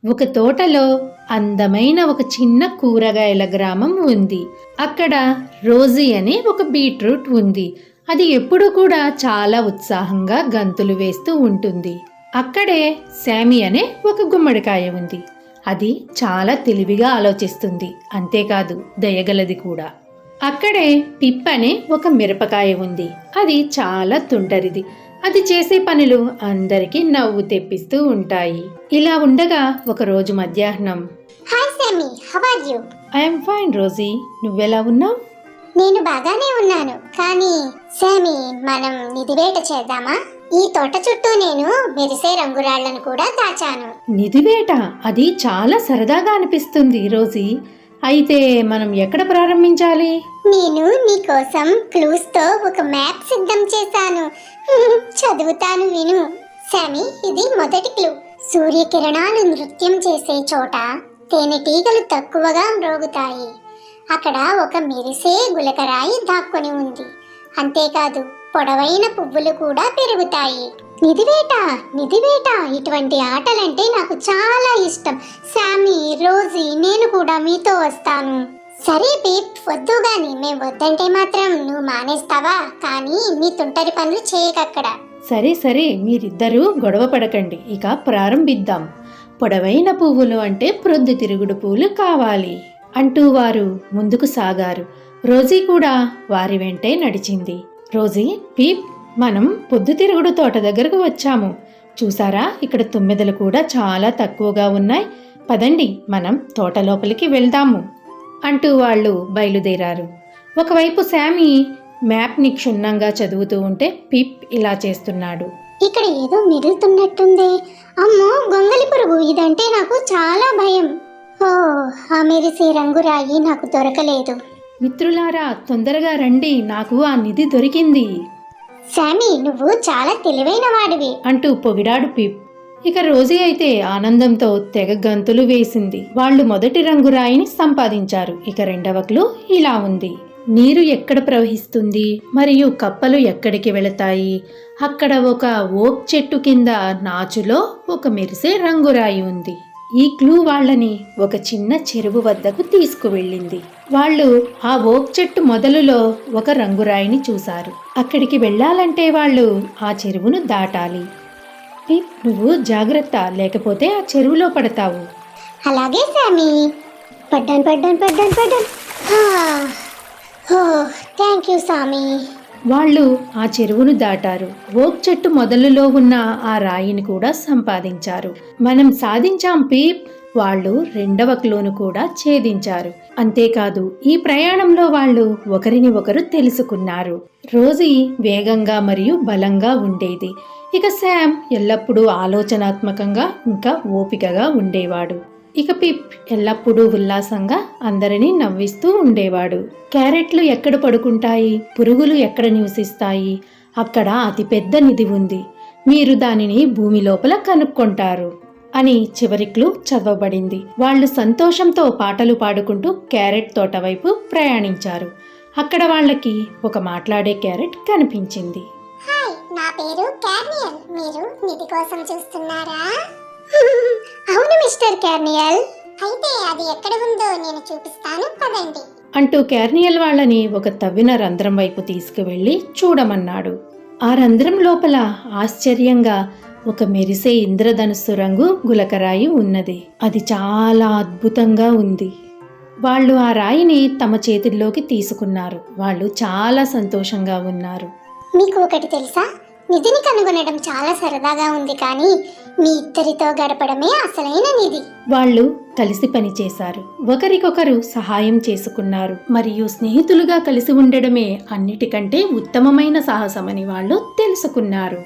ఒక తోటలో అందమైన ఒక చిన్న కూరగాయల గ్రామం ఉంది. అక్కడ రోజీ అనే ఒక బీట్రూట్ ఉంది. అది ఎప్పుడు కూడా చాలా ఉత్సాహంగా గంతులు వేస్తూ ఉంటుంది. అక్కడే శామీ అనే ఒక గుమ్మడికాయ ఉంది. అది చాలా తెలివిగా ఆలోచిస్తుంది. అంతేకాదు దయగలది కూడా. అక్కడే పిప్ అనే ఒక మిరపకాయ ఉంది. అది చాలా తుంటరిది. అది చేసే పనులు అందరికీ నవ్వు తెప్పిస్తూ ఉంటాయి. ఇలా ఉండగా ఒకరోజు మధ్యాహ్నం, hi Sammy, how are you? I'm fine Rosie, నువ్వెలా ఉన్నావు? నేను బాగానే ఉన్నాను. కానీ శామీ, మనం నిధివేట చేద్దామా? ఈ తోట చుట్టూ నేను మెరిసే రంగురాళ్లను కూడా దాచాను. నిధివేట? అది చాలా సరదాగా అనిపిస్తుంది రోజీ. అయితే మనం ఎక్కడ ప్రారంభించాలి? నేను నీకోసం క్లూస్ తో ఒక మ్యాప్ సిద్ధం చేశాను. చదువుతాను, విను. శామీ, ఇది మొదటి క్లూ. సూర్యకిరణాలు నృత్యం చేసే చోట తేనెటీగలు తక్కువగా మ్రోగుతాయి. అక్కడ ఒక మెరిసే గులకరాయి దాక్కుని ఉంది. అంతేకాదు పొడవైన పువ్వులు కూడా పెరుగుతాయి. నిధివేట, నిధివేట, ఇటువంటి ఆటలంటే నాకు చాలా ఇష్టం. శామీ, రోజీ, నేను కూడా మీతో వస్తాను. సరే పీప్, వద్దు గాని. మేం వద్దంటే మాత్రం నువ్వు మానేస్తావా? కానీ నీ తుంటరి పనులు చేయకక్కడ. సరే సరే, మీరిద్దరూ గొడవ పడకండి. ఇక ప్రారంభిద్దాం. పొడవైన పువ్వులు అంటే ప్రొద్దుతిరుగుడు పూలు కావాలి అంటూ వారు ముందుకు సాగారు. రోజీ కూడా వారి వెంటే నడిచింది. రోజీ, పీప్, మనం పొద్దుతిరుగుడు తోట దగ్గరకు వచ్చాము. చూసారా, ఇక్కడ తుమ్మెదలు కూడా చాలా తక్కువగా ఉన్నాయి. పదండి, మనం తోట లోపలికి వెళ్దాము అంటూ వాళ్ళు బయలుదేరారు. ఒకవైపు శామీ మ్యాప్ని క్షుణ్ణంగా చదువుతూ ఉంటే పిప్ ఇలా చేస్తున్నాడు. ఇక్కడ ఏదో మిగులుతున్నట్టుంది. అమ్మో, గొంగలి పురుగు! ఇదంటే నాకు చాలా భయం. ఓ, ఆ మెరిసే రంగురాయి నాకు దొరకలేదు. మిత్రులారా, తొందరగా రండి, నాకు ఆ నిధి దొరికింది. శామీ, నువ్వు చాలా తెలివైన వాడివి అంటూ పొగిడాడు పిప్. ఇక రోజీ అయితే ఆనందంతో తెగ గంతులు వేసింది. వాళ్ళు మొదటి రంగురాయిని సంపాదించారు. ఇక రెండవ క్లూ ఇలా ఉంది. నీరు ఎక్కడ ప్రవహిస్తుంది మరియు కప్పలు ఎక్కడికి వెళతాయి? అక్కడ ఒక ఓక్ చెట్టు కింద నాచులో ఒక మెరిసే రంగురాయి ఉంది. ఈ క్లూ వాళ్ళని ఒక చిన్న చెరువు వద్దకు తీసుకువెళ్ళింది. వాళ్ళు ఆ ఓక్ చెట్టు మొదలులో ఒక రంగురాయిని చూశారు. అక్కడికి వెళ్ళాలంటే వాళ్ళు ఆ చెరువును దాటాలి. నువ్వు జాగ్రత్త, లేకపోతే ఆ చెరువులో పడతావు. అలాగే శామీ. పడ్డాను పడ్డాను పడ్డాను పడ్డాను. Thank you Shami. వాళ్ళు ఆ చెరువును దాటారు. ఓక్ చెట్టు మొదలులో ఉన్న ఆ రాయిని కూడా సంపాదించారు. మనం సాధించాం పీప్. వాళ్ళు రెండవ క్లూను కూడా ఛేదించారు. అంతేకాదు ఈ ప్రయాణంలో వాళ్ళు ఒకరిని ఒకరు తెలుసుకున్నారు. రోజీ వేగంగా మరియు బలంగా ఉండేది. ఇక శామ్ ఎల్లప్పుడూ ఆలోచనాత్మకంగా ఇంకా ఓపికగా ఉండేవాడు. ఇక పిప్ ఎల్లప్పుడూ ఉల్లాసంగా అందరినీ నవ్విస్తూ ఉండేవాడు. క్యారెట్లు ఎక్కడ పడుకుంటాయి, పురుగులు ఎక్కడ నివసిస్తాయి, అక్కడ అతిపెద్ద నిధి ఉంది, మీరు దానిని భూమి లోపల కనుక్కొంటారు అని చివరి క్లూ చదవబడింది. వాళ్ళు సంతోషంతో పాటలు పాడుకుంటూ క్యారెట్ తోట వైపు ప్రయాణించారు. అక్కడ వాళ్ళకి ఒక మాట్లాడే క్యారెట్ కనిపించింది. హాయ్, నా పేరు కార్నియల్. మీరు నిధి కోసం చూస్తున్నారా? అవును మిస్టర్ కార్నియల్. అయితే అది ఎక్కడ ఉందో నేను చూపిస్తాను, పదండి అంటూ కార్నియల్ వాళ్ళని ఒక తవ్విన రంధ్రం వైపు తీసుకువెళ్ళి చూడమన్నాడు. ఆ రంధ్రం లోపల ఆశ్చర్యంగా ఒక మెరిసే ఇంద్రధనుస్సు రంగు గులకరాయి ఉన్నది. అది చాలా అద్భుతంగా ఉంది. వాళ్ళు ఆ రాయిని తమ చేతుల్లోకి తీసుకున్నారు. వాళ్ళు చాలా సంతోషంగా ఉన్నారు. మీకు ఒకటి తెలుసా? నిధిని కనుగొనడం చాలా సరదాగా ఉంది, కానీ మీ ఇద్దరితో గడపడమే అసలైన నిధి. వాళ్ళు కలిసి పనిచేశారు, ఒకరికొకరు సహాయం చేసుకున్నారు మరియు స్నేహితులుగా కలిసి ఉండడమే అన్నిటికంటే ఉత్తమమైన సాహసమని వాళ్ళు తెలుసుకున్నారు.